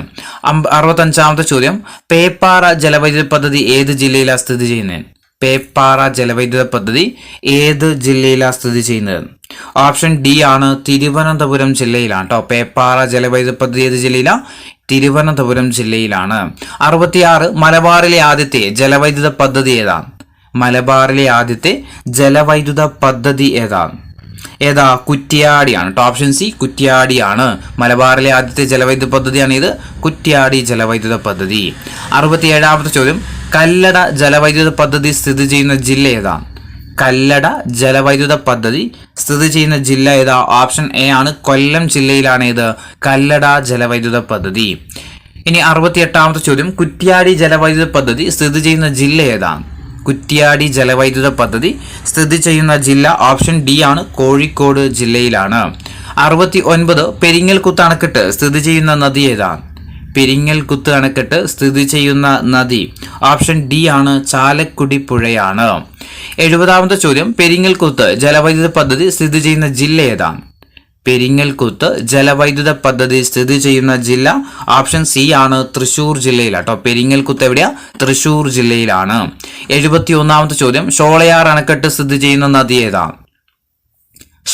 65ാമത്തെ ചോദ്യം പേപ്പാറ ജലവൈദ്യുത പദ്ധതി ഏത് ജില്ലയിലാണ് സ്ഥിതി ചെയ്യുന്നത്? പേപ്പാറ ജലവൈദ്യുത പദ്ധതി ഏത് ജില്ലയിലാണ് സ്ഥിതി ചെയ്യുന്നത്? ഓപ്ഷൻ ഡി ആണ് തിരുവനന്തപുരം ജില്ലയിലാണ് കേട്ടോ. പേപ്പാറ ജലവൈദ്യുത പദ്ധതി ഏത് ജില്ലയിലാണ്? തിരുവനന്തപുരം ജില്ലയിലാണ്. 66 മലബാറിലെ ആദ്യത്തെ ജലവൈദ്യുത പദ്ധതി ഏതാണ്? മലബാറിലെ ആദ്യത്തെ ജലവൈദ്യുത പദ്ധതി ഏതാണ്? കുറ്റ്യാടിയാണ് കേട്ടോ. ഓപ്ഷൻ സി കുറ്റ്യാടിയാണ്. മലബാറിലെ ആദ്യത്തെ ജലവൈദ്യുത പദ്ധതിയാണ് ഇത് കുറ്റ്യാടി ജലവൈദ്യുത പദ്ധതി. 67ാമത്തെ ചോദ്യം കല്ലട ജലവൈദ്യുത പദ്ധതി സ്ഥിതി ചെയ്യുന്ന ജില്ല ഏതാണ്? കല്ലട ജലവൈദ്യുത പദ്ധതി സ്ഥിതി ചെയ്യുന്ന ജില്ല ഏതാ? ഓപ്ഷൻ എ ആണ് കൊല്ലം ജില്ലയിലാണ് ഇത് കല്ലട ജലവൈദ്യുത പദ്ധതി. ഇനി 68ാമത്തെ ചോദ്യം കുറ്റ്യാടി ജലവൈദ്യുത പദ്ധതി സ്ഥിതി ചെയ്യുന്ന ജില്ല ഏതാണ്? കുറ്റ്യാടി ജലവൈദ്യുത പദ്ധതി സ്ഥിതി ചെയ്യുന്ന ജില്ല ഓപ്ഷൻ ഡി ആണ് കോഴിക്കോട് ജില്ലയിലാണ്. 69 പെരിങ്ങൽകുത്ത് അണക്കെട്ട് സ്ഥിതി ചെയ്യുന്ന നദി ഏതാണ്? പെരിങ്ങൽകുത്ത് അണക്കെട്ട് സ്ഥിതി ചെയ്യുന്ന നദി ഓപ്ഷൻ ഡി ആണ് ചാലക്കുടി പുഴയാണ്. 70ാമത്തെ ചോദ്യം പെരിങ്ങൽകുത്ത് ജലവൈദ്യുത പദ്ധതി സ്ഥിതി ചെയ്യുന്ന ജില്ല ഏതാണ്? പെരിങ്ങൽകുത്ത് ജലവൈദ്യുത പദ്ധതി സ്ഥിതി ചെയ്യുന്ന ജില്ല ഓപ്ഷൻ സി ആണ് തൃശൂർ ജില്ലയിലാട്ടോ. പെരിങ്ങൽകുത്ത് എവിടെയാ? തൃശൂർ ജില്ലയിലാണ്. 71ാമത്തെ ചോദ്യം ഷോളയാർ അണക്കെട്ട് സ്ഥിതി ചെയ്യുന്ന നദി ഏതാണ്?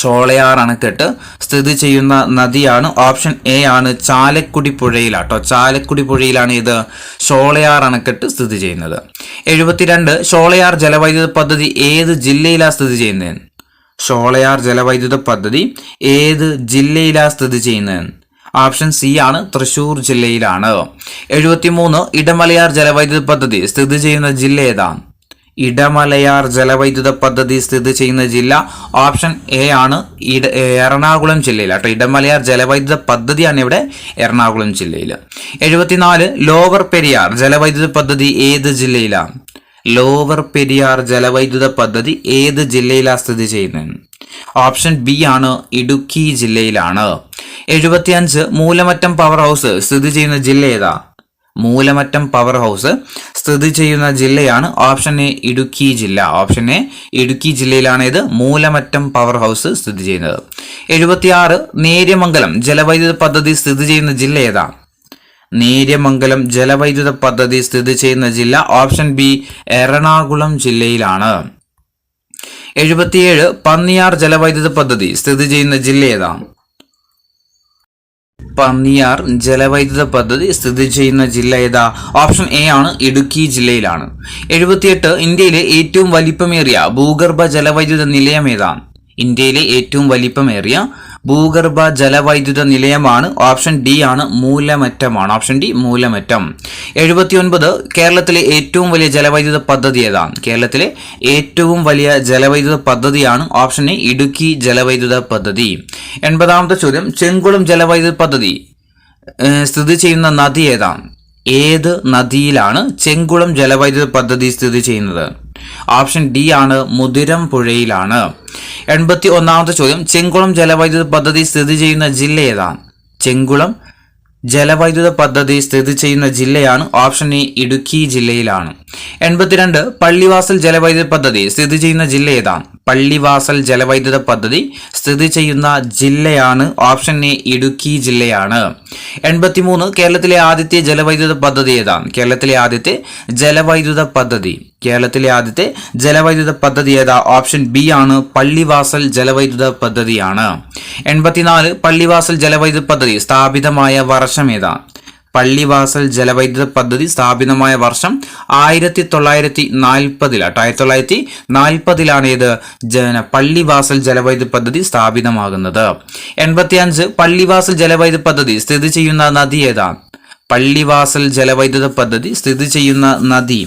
ഷോളയാർ അണക്കെട്ട് സ്ഥിതി ചെയ്യുന്ന നദിയാണ് ഓപ്ഷൻ എ ആണ് ചാലക്കുടി പുഴയിലാട്ടോ. ചാലക്കുടി പുഴയിലാണ് ഇത് ഷോളയാർ അണക്കെട്ട് സ്ഥിതി ചെയ്യുന്നത്. 72 ഷോളയാർ ജലവൈദ്യുത പദ്ധതി ഏത് ജില്ലയിലാണ് സ്ഥിതി ചെയ്യുന്നത്? ഷോളയാർ ജലവൈദ്യുത പദ്ധതി ഏത് ജില്ലയിലാണ് സ്ഥിതി ചെയ്യുന്നത്? ഓപ്ഷൻ സി ആണ് തൃശൂർ ജില്ലയിലാണ്. 73 ഇടമലയാർ ജലവൈദ്യുത പദ്ധതി സ്ഥിതി ചെയ്യുന്ന ജില്ല ഏതാണ്? ഇടമലയാർ ജലവൈദ്യുത പദ്ധതി സ്ഥിതി ചെയ്യുന്ന ജില്ല ഓപ്ഷൻ എ ആണ് എറണാകുളം ജില്ലയിലാട്ടോ. ഇടമലയാർ ജലവൈദ്യുത പദ്ധതിയാണ് ഇവിടെ എറണാകുളം ജില്ലയിൽ. 74 ലോവർ പെരിയാർ ജലവൈദ്യുത പദ്ധതി ഏത് ജില്ലയിലാണ്? ലോവർ പെരിയാർ ജലവൈദ്യുത പദ്ധതി ഏത് ജില്ലയിലാണ് സ്ഥിതി ചെയ്യുന്നത്? ഓപ്ഷൻ ബി ആണ് ഇടുക്കി ജില്ലയിലാണ്. 75 മൂലമറ്റം പവർ ഹൗസ് സ്ഥിതി ചെയ്യുന്ന ജില്ല ഏതാ? മൂലമറ്റം പവർ ഹൗസ് സ്ഥിതി ചെയ്യുന്ന ജില്ലയാണ് ഓപ്ഷൻ എ ഇടുക്കി ജില്ല. ഓപ്ഷൻ എ ഇടുക്കി ജില്ലയിലാണ് ഇത് മൂലമറ്റം പവർ ഹൗസ് സ്ഥിതി ചെയ്യുന്നത്. 76 നേര്യമംഗലം ജലവൈദ്യുത പദ്ധതി സ്ഥിതി ചെയ്യുന്ന ജില്ല ഏതാ? നേര്യമംഗലം ജലവൈദ്യുത പദ്ധതി സ്ഥിതി ചെയ്യുന്ന ജില്ല ഓപ്ഷൻ ബി എറണാകുളം ജില്ലയിലാണ്. 77 പന്നിയാർ ജലവൈദ്യുത പദ്ധതി സ്ഥിതി ചെയ്യുന്ന ജില്ല ഏതാ? പന്നിയാർ ജലവൈദ്യുത പദ്ധതി സ്ഥിതി ചെയ്യുന്ന ജില്ല ഏതാ? ഓപ്ഷൻ എ ആണ് ഇടുക്കി ജില്ലയിലാണ്. 78 ഇന്ത്യയിലെ ഏറ്റവും വലിപ്പമേറിയ ഭൂഗർഭ ജലവൈദ്യുത നിലയം ഏതാണ്? ഇന്ത്യയിലെ ഏറ്റവും വലിപ്പമേറിയ ഭൂഗർഭ ജലവൈദ്യുത നിലയമാണ്. ഓപ്ഷൻ ഡി ആണ് മൂലമറ്റമാണ്. Option D Moolamattom. 79 കേരളത്തിലെ ഏറ്റവും വലിയ ജലവൈദ്യുത പദ്ധതി ഏതാണ്? കേരളത്തിലെ ഏറ്റവും വലിയ ജലവൈദ്യുത പദ്ധതിയാണ് ഓപ്ഷൻ എ ഇടുക്കി ജലവൈദ്യുത പദ്ധതി. 80ാമത്തെ ചോദ്യം, ചെങ്കുളം ജലവൈദ്യുത പദ്ധതി സ്ഥിതി ചെയ്യുന്ന നദി ഏതാണ്? ഏത് നദിയിലാണ് ചെങ്കുളം ജലവൈദ്യുത പദ്ധതി സ്ഥിതി ചെയ്യുന്നത്? ഓപ്ഷൻ ഡി ആണ് മുതിരം പുഴയിലാണ്. 81ാമത്തെ ചോദ്യം, ചെങ്കുളം ജലവൈദ്യുത പദ്ധതി സ്ഥിതി ചെയ്യുന്ന ജില്ല ഏതാണ്? ചെങ്കുളം ജലവൈദ്യുത പദ്ധതി സ്ഥിതി ചെയ്യുന്ന ജില്ലയാണ് ഓപ്ഷൻ എ ഇടുക്കി ജില്ലയിലാണ്. 82 പള്ളിവാസൽ ജലവൈദ്യുത പദ്ധതി സ്ഥിതി ചെയ്യുന്ന ജില്ല ഏതാണ്? പള്ളിവാസൽ ജലവൈദ്യുത പദ്ധതി സ്ഥിതി ചെയ്യുന്ന ജില്ലയാണ് ഓപ്ഷൻ എ ഇടുക്കി ജില്ലയാണ്. 83 കേരളത്തിലെ ആദ്യത്തെ ജലവൈദ്യുത പദ്ധതി ഏതാണ്? കേരളത്തിലെ ആദ്യത്തെ ജലവൈദ്യുത പദ്ധതി ഏതാ? ഓപ്ഷൻ ബി ആണ് പള്ളിവാസൽ ജലവൈദ്യുത പദ്ധതിയാണ്. 84 പള്ളിവാസൽ ജലവൈദ്യുത പദ്ധതി സ്ഥാപിതമായ വർഷം ഏതാ? പള്ളിവാസൽ ജലവൈദ്യുത പദ്ധതി സ്ഥാപിതമായ വർഷം 1940 ഇത് പള്ളിവാസൽ ജലവൈദ്യുത പദ്ധതി സ്ഥാപിതമാകുന്നത്. 85 പള്ളിവാസൽ ജലവൈദ്യുത പദ്ധതി സ്ഥിതി ചെയ്യുന്ന നദി ഏതാണ്? പള്ളിവാസൽ ജലവൈദ്യുത പദ്ധതി സ്ഥിതി ചെയ്യുന്ന നദി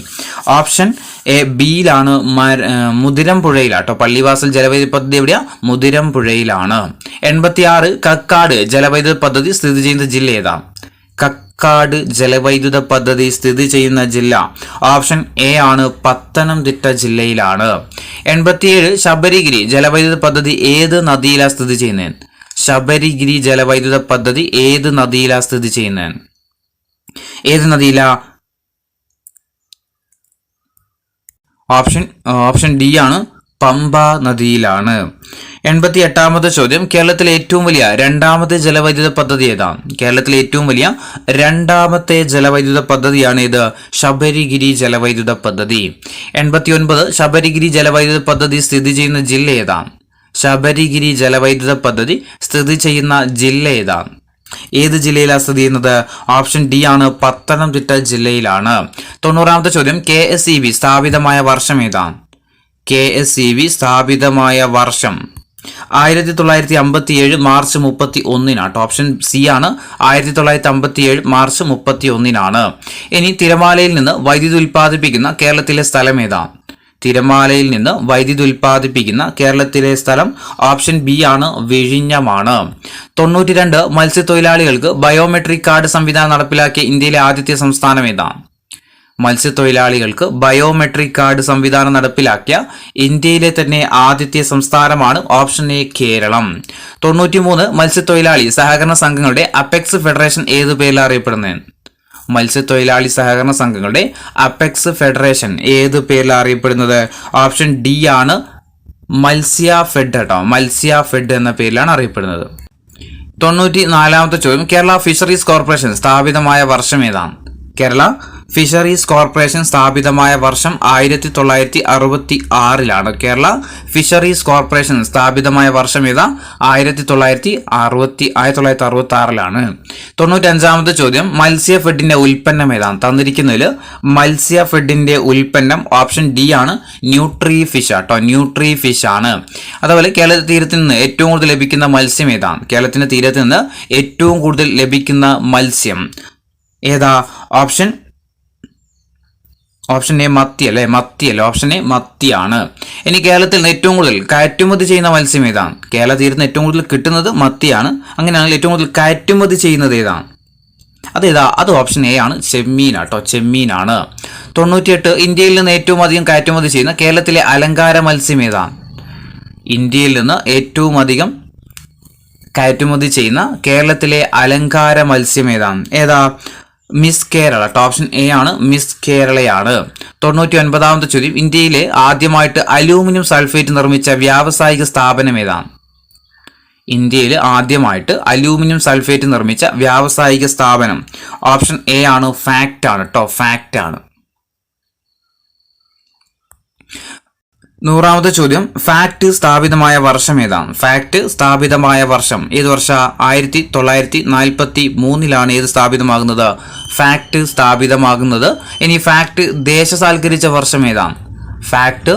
ഓപ്ഷൻ എ ബിയിലാണ്, മുതിരം പുഴയിലാട്ടോ. പള്ളിവാസൽ ജലവൈദ്യുത പദ്ധതി എവിടെയാ? മുതിരം പുഴയിലാണ്. 86 കക്കാട് ജലവൈദ്യുത പദ്ധതി സ്ഥിതി ചെയ്യുന്ന ജില്ല ഏതാണ്? കക്കാട് ജലവൈദ്യുത പദ്ധതി സ്ഥിതി ചെയ്യുന്ന ജില്ല ഓപ്ഷൻ എ ആണ്, പത്തനംതിട്ട ജില്ലയിലാണ്. 87 ശബരിഗിരി ജലവൈദ്യുത പദ്ധതി ഏത് നദിയിലാണ് സ്ഥിതി ചെയ്യുന്നത്? ശബരിഗിരി ജലവൈദ്യുത പദ്ധതി ഏത് നദിയിലാണ് സ്ഥിതി ചെയ്യുന്നത്? ഏത് നദിയിലാ? ഓപ്ഷൻ ഡി ആണ്, പമ്പ നദിയിലാണ്. 88ാമത്തെ ചോദ്യം, കേരളത്തിലെ ഏറ്റവും വലിയ രണ്ടാമത്തെ ജലവൈദ്യുത പദ്ധതി ഏതാണ്? കേരളത്തിലെ ഏറ്റവും വലിയ രണ്ടാമത്തെ ജലവൈദ്യുത പദ്ധതിയാണ് ഇത് ശബരിഗിരി ജലവൈദ്യുത പദ്ധതി. 89 ശബരിഗിരി ജലവൈദ്യുത പദ്ധതി സ്ഥിതി ചെയ്യുന്ന ജില്ല ഏതാണ്? ശബരിഗിരി ജലവൈദ്യുത പദ്ധതി സ്ഥിതി ചെയ്യുന്ന ജില്ല ഏതാണ്? ഏത് ജില്ലയിലാണ് സ്ഥിതി ചെയ്യുന്നത്? ഓപ്ഷൻ ഡി ആണ്, പത്തനംതിട്ട ജില്ലയിലാണ്. 90ാമത്തെ ചോദ്യം, KSEB സ്ഥാപിതമായ വർഷം ഏതാണ്? KSEB സ്ഥാപിതമായ വർഷം 1957 മാർച്ച് 31 ഓപ്ഷൻ സി ആണ്, 1957 മാർച്ച് 31. ഇനി തിരമാലയിൽ നിന്ന് വൈദ്യുതി ഉൽപ്പാദിപ്പിക്കുന്ന കേരളത്തിലെ സ്ഥലം ഏതാണ്? തിരമാലയിൽ നിന്ന് വൈദ്യുതി ഉൽപ്പാദിപ്പിക്കുന്ന കേരളത്തിലെ സ്ഥലം ഓപ്ഷൻ ബി ആണ്, വിഴിഞ്ഞമാണ്. 92 മത്സ്യത്തൊഴിലാളികൾക്ക് ബയോമെട്രിക് കാർഡ് സംവിധാനം നടപ്പിലാക്കിയ ഇന്ത്യയിലെ ആദ്യത്തെ സംസ്ഥാനം ഏതാണ്? മത്സ്യത്തൊഴിലാളികൾക്ക് ബയോമെട്രിക് കാർഡ് സംവിധാനം നടപ്പിലാക്കിയ ഇന്ത്യയിലെ തന്നെ ആദ്യത്തെ സംസ്ഥാനമാണ് ഓപ്ഷൻ എ കേരളം. 93 മത്സ്യത്തൊഴിലാളി സഹകരണ സംഘങ്ങളുടെ അപെക്സ് ഫെഡറേഷൻ ഏതു പേരിൽ അറിയപ്പെടുന്നത്? മത്സ്യത്തൊഴിലാളി സഹകരണ സംഘങ്ങളുടെ അപെക്സ് ഫെഡറേഷൻ ഏതു പേരിൽ അറിയപ്പെടുന്നത്? ഓപ്ഷൻ ഡി ആണ്, മത്സ്യഫെഡ് കേട്ടോ. മത്സ്യഫെഡ് എന്ന പേരിലാണ് അറിയപ്പെടുന്നത്. 94ാമത്തെ ചോദ്യം, കേരള ഫിഷറീസ് കോർപ്പറേഷൻ സ്ഥാപിതമായ വർഷം ഏതാണ്? കേരള ഫിഷറീസ് കോർപ്പറേഷൻ സ്ഥാപിതമായ വർഷം 1966 കേരള ഫിഷറീസ് കോർപ്പറേഷൻ സ്ഥാപിതമായ വർഷം ഏതാ? 1966. 95ാമത്തെ ചോദ്യം, മത്സ്യഫെഡിന്റെ ഉൽപ്പന്നം ഏതാണ്? തന്നിരിക്കുന്നതിൽ മത്സ്യഫെഡിന്റെ ഉൽപ്പന്നം ഓപ്ഷൻ ഡി ആണ്, ന്യൂട്രി ഫിഷ് കേട്ടോ. ന്യൂട്രി ഫിഷ് ആണ്. അതുപോലെ കേരള തീരത്ത് നിന്ന് ഏറ്റവും കൂടുതൽ ലഭിക്കുന്ന മത്സ്യം ഏതാണ്? കേരളത്തിന്റെ തീരത്ത് നിന്ന് ഏറ്റവും കൂടുതൽ ലഭിക്കുന്ന മത്സ്യം ഏതാ? ഓപ്ഷൻ എ മത്തി അല്ലേ? ഓപ്ഷൻ എ മത്തിയാണ്. ഇനി കേരളത്തിൽ നിന്ന് ഏറ്റവും കൂടുതൽ കയറ്റുമതി ചെയ്യുന്ന മത്സ്യം ഏതാണ്? കേരള തീരത്ത് നിന്ന് ഏറ്റവും കൂടുതൽ കിട്ടുന്നത് മത്തിയാണ്. അങ്ങനെയാണെങ്കിൽ ഏറ്റവും കൂടുതൽ കയറ്റുമതി ചെയ്യുന്നത് ഏതാണ്? അതേതാ? അത് ഓപ്ഷൻ എ ആണ്, ചെമ്മീൻ കേട്ടോ. ചെമ്മീനാണ്. 98 ഇന്ത്യയിൽ നിന്ന് ഏറ്റവും അധികം കയറ്റുമതി ചെയ്യുന്ന കേരളത്തിലെ അലങ്കാര മത്സ്യം ഏതാണ്? ഇന്ത്യയിൽ നിന്ന് ഏറ്റവും അധികം കയറ്റുമതി ചെയ്യുന്ന കേരളത്തിലെ അലങ്കാര മത്സ്യം ഏതാ? മിസ് കേരള. ഓപ്ഷൻ എ ആണ്, മിസ് കേരളയാണ്. 99ാമത്തെ ചോദ്യം, ഇന്ത്യയിലെ ആദ്യമായിട്ട് അലൂമിനിയം സൾഫേറ്റ് നിർമ്മിച്ച വ്യാവസായിക സ്ഥാപനം ഏതാണ്? ഇന്ത്യയിൽ ആദ്യമായിട്ട് അലൂമിനിയം സൾഫേറ്റ് നിർമ്മിച്ച വ്യാവസായിക സ്ഥാപനം ഓപ്ഷൻ എ ആണ്, ഫാക്ട് ആണ് കേട്ടോ. ഫാക്ട് ആണ്. 100ാമത്തെ ചോദ്യം, ഫാക്ട് സ്ഥാപിതമായ വർഷം ഏതാണ്? ഫാക്ട് സ്ഥാപിതമായ വർഷം ഏത് വർഷ? 1943 ഏത് സ്ഥാപിതമാകുന്നത്? ഫാക്ട് സ്ഥാപിതമാകുന്നത്. ഇനി ഫാക്ട് ദേശസാൽക്കരിച്ച വർഷം ഏതാണ്? ഫാക്ട്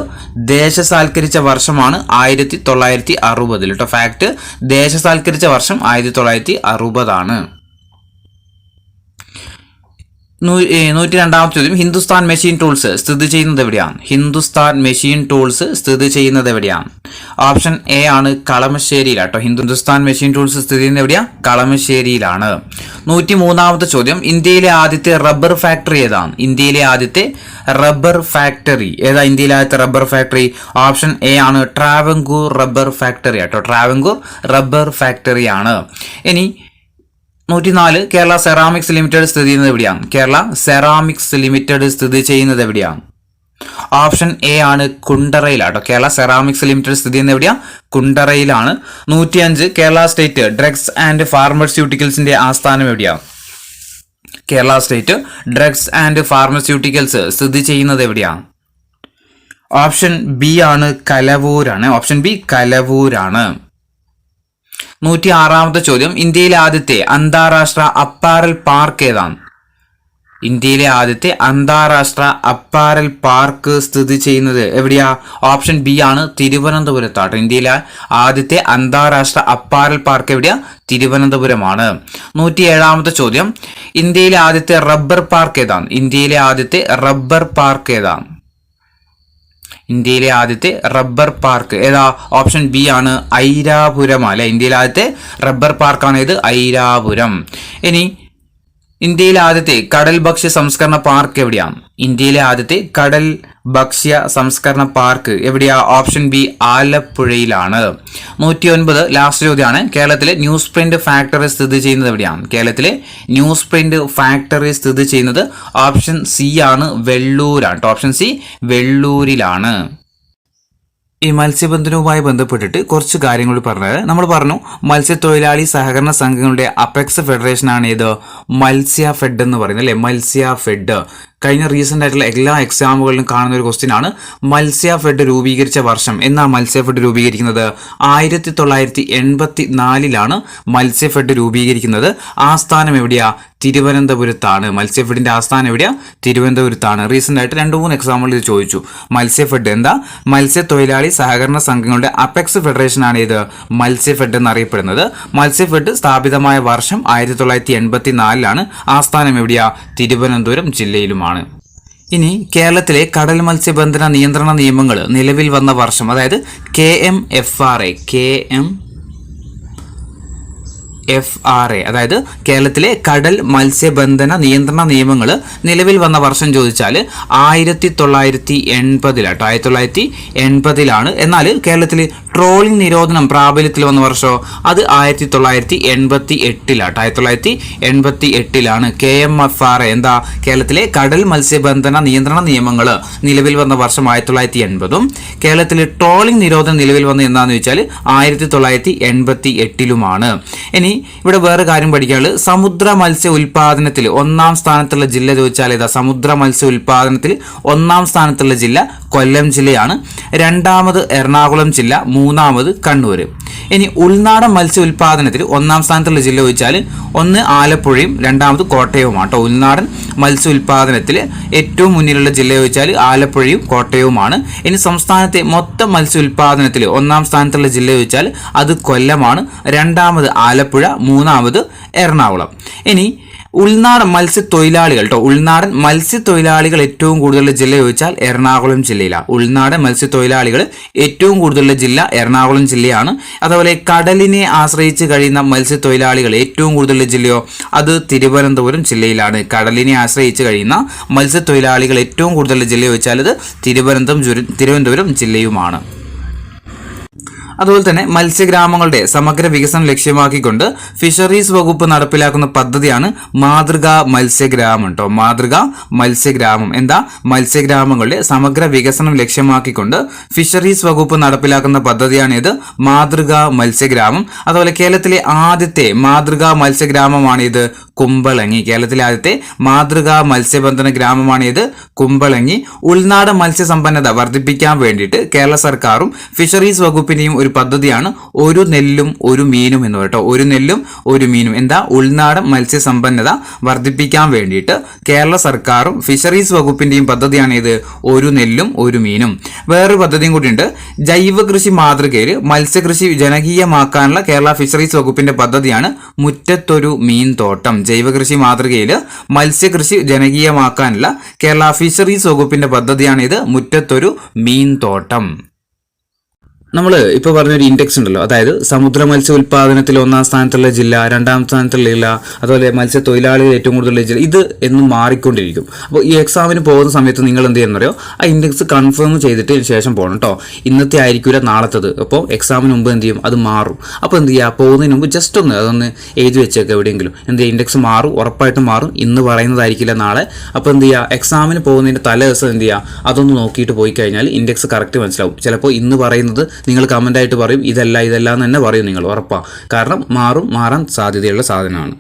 ദേശസാൽക്കരിച്ച വർഷമാണ് 1960 കേട്ടോ. ഫാക്ട് ദേശസാൽക്കരിച്ച വർഷം 1960. 102ാമത്തെ ചോദ്യം, ഹിന്ദുസ്ഥാൻ മെഷീൻ ടൂൾസ് സ്ഥിതി ചെയ്യുന്നത് എവിടെയാണ്? ഹിന്ദുസ്ഥാൻ മെഷീൻ ടൂൾസ് സ്ഥിതി ചെയ്യുന്നത് എവിടെയാണ്? ഓപ്ഷൻ എ ആണ് കളമശ്ശേരിയിലാട്ടോ. ഹിന്ദുസ്ഥാൻ മെഷീൻ ടൂൾസ് സ്ഥിതി ചെയ്യുന്നത് എവിടെയാണ്? കളമശ്ശേരിയിലാണ്. 103ാമത്തെ ചോദ്യം, ഇന്ത്യയിലെ ആദ്യത്തെ റബ്ബർ ഫാക്ടറി ഏതാണ്? ഇന്ത്യയിലെ ആദ്യത്തെ റബ്ബർ ഫാക്ടറി ഏതാ? ഇന്ത്യയിലെ ആദ്യത്തെ റബ്ബർ ഫാക്ടറി ഓപ്ഷൻ എ ആണ് ട്രാവൻകൂർ റബ്ബർ ഫാക്ടറി ആട്ടോ. ട്രാവൻകൂർ റബ്ബർ ഫാക്ടറി ആണ്. ഇനി 104, കേരള സെറാമിക്സ് ലിമിറ്റഡ് സ്ഥിതി ചെയ്യുന്നത് എവിടെയാണ്? കേരള സെറാമിക്സ് ലിമിറ്റഡ് സ്ഥിതി ചെയ്യുന്നത് എവിടെയാണ്? ഓപ്ഷൻ എ ആണ് കുണ്ടറയിലാട്ടോ. കേരള സെറാമിക്സ് ലിമിറ്റഡ് സ്ഥിതി ചെയ്യുന്നത് എവിടെയാണ്? കുണ്ടറയിലാണ്. 105, കേരള സ്റ്റേറ്റ് ഡ്രഗ്സ് ആൻഡ് ഫാർമസ്യൂട്ടിക്കൽസിന്റെ ആസ്ഥാനം എവിടെയാണ്? Kerala state drugs and pharmaceuticals സ്ഥിതി ചെയ്യുന്നത് എവിടെയാണ്? ഓപ്ഷൻ ബി ആണ് കലവൂരാണ്. Option B കലവൂരാണ്. 106ാമത്തെ ചോദ്യം, ഇന്ത്യയിലെ ആദ്യത്തെ അന്താരാഷ്ട്ര അപ്പാരൽ പാർക്ക് ഏതാണ്? ഇന്ത്യയിലെ ആദ്യത്തെ അന്താരാഷ്ട്ര അപ്പാരൽ പാർക്ക് സ്ഥിതി ചെയ്യുന്നത് എവിടെയാ? ഓപ്ഷൻ ബി ആണ് തിരുവനന്തപുരത്താട്ടോ. ഇന്ത്യയിലെ ആദ്യത്തെ അന്താരാഷ്ട്ര അപ്പാരൽ പാർക്ക് എവിടെയാ? തിരുവനന്തപുരമാണ്. 107ാമത്തെ ചോദ്യം, ഇന്ത്യയിലെ ആദ്യത്തെ റബ്ബർ പാർക്ക് ഏതാണ്? ഇന്ത്യയിലെ ആദ്യത്തെ റബ്ബർ പാർക്ക് ഏതാണ്? ഇന്ത്യയിലെ ആദ്യത്തെ റബ്ബർ പാർക്ക് ഏതാ? ഓപ്ഷൻ ബി ആണ് ഐരാപുരം അല്ലെ. ഇന്ത്യയിലെ ആദ്യത്തെ റബ്ബർ പാർക്കാണ് ഇത് ഐരാപുരം. ഇനി ഇന്ത്യയിലെ ആദ്യത്തെ കടൽ ഭക്ഷ്യ സംസ്കരണ പാർക്ക് എവിടെയാണ്? ഇന്ത്യയിലെ ആദ്യത്തെ കടൽ ഭക്ഷ്യ സംസ്കരണ പാർക്ക് എവിടെയാ? Option B ആലപ്പുഴയിലാണ്. 109, ലാസ്റ്റ് ചോദ്യമാണ്, കേരളത്തിലെ ന്യൂസ് പ്രിന്റ് ഫാക്ടറി സ്ഥിതി ചെയ്യുന്നത് എവിടെയാണ്? കേരളത്തിലെ ന്യൂസ് പ്രിന്റ് ഫാക്ടറി സ്ഥിതി ചെയ്യുന്നത് ഓപ്ഷൻ സി ആണ് വെള്ളൂരാണ്. Option C വെള്ളൂരിലാണ്. ഈ മത്സ്യബന്ധനവുമായി ബന്ധപ്പെട്ടിട്ട് കുറച്ച് കാര്യങ്ങൾ പറഞ്ഞത് നമ്മൾ പറഞ്ഞു. മത്സ്യത്തൊഴിലാളി സഹകരണ സംഘങ്ങളുടെ അപെക്സ് ഫെഡറേഷനാണ് ഇത് മത്സ്യ ഫെഡ് എന്ന് പറയുന്നത് അല്ലെ. മത്സ്യ ഫെഡ് കഴിഞ്ഞ റീസെന്റ് ആയിട്ടുള്ള എല്ലാ എക്സാമുകളിലും കാണുന്ന ഒരു ക്വസ്റ്റ്യൻ ആണ്. മത്സ്യ ഫെഡ് രൂപീകരിച്ച വർഷം എന്നാ? മത്സ്യ ഫെഡ് രൂപീകരിക്കുന്നത് 1984 മത്സ്യ ഫെഡ് രൂപീകരിക്കുന്നത്. ആസ്ഥാനം എവിടെയാ? തിരുവനന്തപുരത്താണ്. മത്സ്യ ഫെഡിന്റെ ആസ്ഥാനം എവിടെയാ? തിരുവനന്തപുരത്താണ്. റീസെന്റ് ആയിട്ട് 2-3 എക്സാമുകളിൽ ഇത് ചോദിച്ചു. മത്സ്യ ഫെഡ് എന്താ? മത്സ്യത്തൊഴിലാളി സഹകരണ സംഘങ്ങളുടെ അപെക്സ് ഫെഡറേഷൻ ആണ് ഇത് മത്സ്യ ഫെഡ് എന്നറിയപ്പെടുന്നത്. മത്സ്യ ഫെഡ് സ്ഥാപിതമായ വർഷം 1984. ആസ്ഥാനം എവിടെയാ? തിരുവനന്തപുരം ജില്ലയിലുമാണ്. ഇനി കേരളത്തിലെ കടൽ മത്സ്യബന്ധന നിയന്ത്രണ നിയമങ്ങൾ നിലവിൽ വന്ന വർഷം, അതായത് KMFRA അതായത് കേരളത്തിലെ കടൽ മത്സ്യബന്ധന നിയന്ത്രണ നിയമങ്ങൾ നിലവിൽ വന്ന വർഷം ചോദിച്ചാൽ 1980 1980 എന്നാൽ കേരളത്തിൽ ട്രോളിംഗ് നിരോധനം പ്രാബല്യത്തിൽ വന്ന വർഷം അത് 1988 1988 KMFRA എന്താ? കേരളത്തിലെ കടൽ മത്സ്യബന്ധന നിയന്ത്രണ നിയമങ്ങൾ നിലവിൽ വന്ന വർഷം 1980. കേരളത്തിൽ ട്രോളിംഗ് നിരോധനം നിലവിൽ വന്ന എന്താണെന്ന് ചോദിച്ചാൽ 1988. ഇനി ഇവിടെ വേറെ കാര്യം പഠിക്കാനുള്ളത്, സമുദ്ര മത്സ്യ ഉൽപാദനത്തിൽ 1ാം സ്ഥാനത്തുള്ള ജില്ല ചോദിച്ചാൽ ഏതാ? സമുദ്ര മത്സ്യ ഉൽപാദനത്തിൽ 1ാം സ്ഥാനത്തുള്ള ജില്ല കൊല്ലം ജില്ലയാണ്. 2ാമത് എറണാകുളം ജില്ല, 3ാമത് കണ്ണൂർ. ഇനി ഉൾനാടൻ മത്സ്യ ഉൽപാദനത്തിൽ 1ാം സ്ഥാനത്തുള്ള ജില്ല ചോദിച്ചാൽ 1 ആലപ്പുഴയും 2ാമത് കോട്ടയവുമാണ്. ഉൾനാടൻ മത്സ്യ ഉൽപാദനത്തിൽ ഏറ്റവും മുന്നിലുള്ള ജില്ല ചോദിച്ചാൽ ആലപ്പുഴയും കോട്ടയവുമാണ്. ഇനി സംസ്ഥാനത്തെ മൊത്തം മത്സ്യ ഉൽപാദനത്തിൽ 1ാം സ്ഥാനത്തുള്ള ജില്ല ചോദിച്ചാൽ അത് കൊല്ലമാണ്. 2ാമത് ആലപ്പുഴ, 3ാമത് എറണാകുളം. ഇനി ഉൾനാടൻ മത്സ്യത്തൊഴിലാളികൾ ഉൾനാടൻ മത്സ്യത്തൊഴിലാളികൾ ഏറ്റവും കൂടുതലുള്ള ജില്ല ചോദിച്ചാൽ എറണാകുളം ജില്ലയിലാണ്. ഉൾനാടൻ മത്സ്യത്തൊഴിലാളികൾ ഏറ്റവും കൂടുതലുള്ള ജില്ല എറണാകുളം ജില്ലയാണ്. അതുപോലെ കടലിനെ ആശ്രയിച്ച് കഴിയുന്ന മത്സ്യത്തൊഴിലാളികൾ ഏറ്റവും കൂടുതലുള്ള ജില്ലയോ അത് തിരുവനന്തപുരം ജില്ലയിലാണ്. കടലിനെ ആശ്രയിച്ച് കഴിയുന്ന മത്സ്യത്തൊഴിലാളികൾ ഏറ്റവും കൂടുതലുള്ള ജില്ല ചോദിച്ചാൽ അത് തിരുവനന്തപുരം ജില്ലയുമാണ്. അതുപോലെ തന്നെ മത്സ്യഗ്രാമങ്ങളുടെ സമഗ്ര വികസനം ലക്ഷ്യമാക്കിക്കൊണ്ട് ഫിഷറീസ് വകുപ്പ് നടപ്പിലാക്കുന്ന പദ്ധതിയാണ് മാതൃകാ മത്സ്യഗ്രാമം മാതൃകാ മത്സ്യഗ്രാമം എന്താ? മത്സ്യഗ്രാമങ്ങളുടെ സമഗ്ര വികസനം ലക്ഷ്യമാക്കിക്കൊണ്ട് ഫിഷറീസ് വകുപ്പ് നടപ്പിലാക്കുന്ന പദ്ധതിയാണ് ഇത് മാതൃകാ മത്സ്യഗ്രാമം. അതുപോലെ കേരളത്തിലെ ആദ്യത്തെ മാതൃകാ മത്സ്യഗ്രാമമാണ് ഇത് കുമ്പളങ്ങി. കേരളത്തിലെ ആദ്യത്തെ മാതൃകാ മത്സ്യബന്ധന ഗ്രാമമാണ് ഇത് കുമ്പളങ്ങി. ഉൾനാടൻ മത്സ്യസമ്പന്നത വർദ്ധിപ്പിക്കാൻ വേണ്ടിയിട്ട് കേരള സർക്കാരും ഫിഷറീസ് വകുപ്പിനെയും ഒരു ഒരു പദ്ധതിയാണ് ഒരു നെല്ലും ഒരു മീനും എന്ന് കേട്ടോ. ഒരു നെല്ലും ഒരു മീനും എന്താ ഉൾനാടൻ മത്സ്യസമ്പന്നത വർദ്ധിപ്പിക്കാൻ വേണ്ടിയിട്ട് കേരള സർക്കാരും ഫിഷറീസ് വകുപ്പിന്റെയും പദ്ധതിയാണ് ഇത് ഒരു നെല്ലും ഒരു മീനും. വേറൊരു പദ്ധതിയും കൂടിയുണ്ട്. ജൈവ കൃഷി മാതൃകയിൽ മത്സ്യകൃഷി ജനകീയമാക്കാനുള്ള കേരള ഫിഷറീസ് വകുപ്പിന്റെ പദ്ധതിയാണ് മുറ്റത്തൊരു മീൻ തോട്ടം. ജൈവ കൃഷി മാതൃകയിൽ മത്സ്യകൃഷി ജനകീയമാക്കാനുള്ള കേരള ഫിഷറീസ് വകുപ്പിന്റെ പദ്ധതിയാണ് ഇത് മുറ്റത്തൊരു മീൻ തോട്ടം. നമ്മൾ ഇപ്പോൾ പറഞ്ഞൊരു ഇൻഡെക്സ് ഉണ്ടല്ലോ, അതായത് സമുദ്ര മത്സ്യ ഉൽപാദനത്തിൽ 1-ാം സ്ഥാനത്തുള്ള ജില്ല, 2-ാം സ്ഥാനത്തുള്ള ജില്ല, അതുപോലെ മത്സ്യത്തൊഴിലാളികൾ ഏറ്റവും കൂടുതലുള്ള ജില്ല, ഇത് എന്നും മാറിക്കൊണ്ടിരിക്കും. അപ്പോൾ ഈ എക്സാമിന് പോകുന്ന സമയത്ത് നിങ്ങൾ എന്ത് ചെയ്യുന്നറിയോ, ആ ഇൻഡെക്സ് കൺഫേം ചെയ്തിട്ട് ശേഷം പോകണം കേട്ടോ. ഇന്നത്തെ ആയിരിക്കില്ല നാളത്തത്. അപ്പോൾ എക്സാമിന് മുമ്പ് എന്ത് ചെയ്യും, അത് മാറും. അപ്പോൾ എന്ത് ചെയ്യുക, പോകുന്നതിന് മുമ്പ് ജസ്റ്റ് അതൊന്ന് എഴുതി വെച്ചേക്കുക എവിടെയെങ്കിലും. എന്ത് ചെയ്യുക, ഇൻഡെക്സ് മാറും, ഉറപ്പായിട്ടും മാറും. ഇന്ന് പറയുന്നതായിരിക്കില്ല നാളെ. അപ്പോൾ എന്ത് ചെയ്യുക, എക്സാമിന് പോകുന്നതിൻ്റെ തലേ ദിവസം എന്ത് ചെയ്യുക, അതൊന്ന് നോക്കിയിട്ട് പോയി കഴിഞ്ഞാൽ ഇൻഡെക്സ് കറക്റ്റ് മനസ്സിലാവും. ചിലപ്പോൾ ഇന്ന് പറയുന്നത് നിങ്ങൾ കമൻ്റായിട്ട് പറയും ഇതല്ല എന്ന് തന്നെ പറയും നിങ്ങൾ, ഉറപ്പാണ്. കാരണം മാറാൻ സാധ്യതയുള്ള സാധനമാണ്.